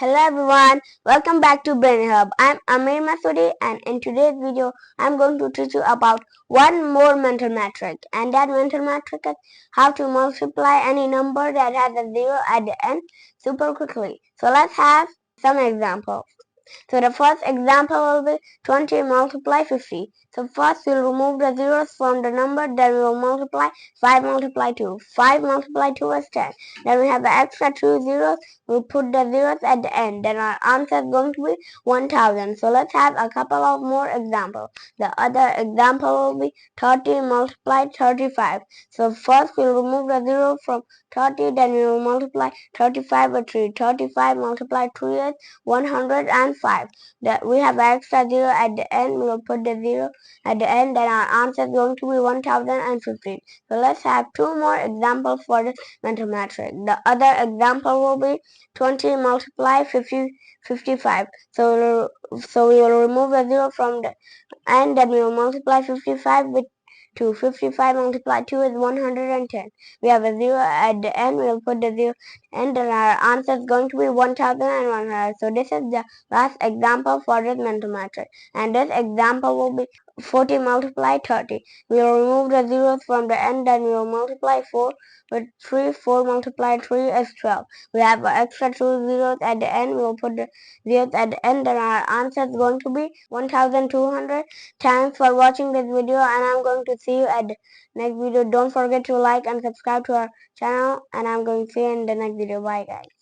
Hello everyone, welcome back to Brainy Hub. I'm Amir Massoudi, and in today's video I'm going to teach you about one more mental metric, and that mental metric is how to multiply any number that has a zero at the end super quickly. So let's have some examples. So the first example will be 20 multiply 50. So first we'll remove the zeros from the number, then we'll multiply 5 multiply 2. 5 multiply 2 is 10. Then we have the extra 2 zeros, we'll put the zeros at the end. Then our answer is going to be 1000. So let's have a couple of more examples. The other example will be 30 multiply 35. So first we'll remove the zero from 30, then we will multiply 35 by 3. 35 multiply 3 is 105. That we have extra zero at the end, we will put the zero at the end, then our answer is going to be 1015. So let's have two more examples for this mental metric. The other example will be 20 multiply 55. So we will remove the zero from the end, then we will multiply 55 with 2. 55 multiplied 2 is 110. We have a 0 at the end. We will put the 0 and then our answer is going to be 1100. So this is the last example for this mental metric. And this example will be 40 multiplied 30. We will remove the zeros from the end, then we will multiply 4 with 3. 4 multiplied 3 is 12. We have extra 2 zeros at the end. We will put the zeros at the end, then our answer is going to be 1200. Thanks for watching this video, and I'm going to see you at the next video. Don't forget to like and subscribe to our channel, and I'm going to see you in the next video. Bye guys.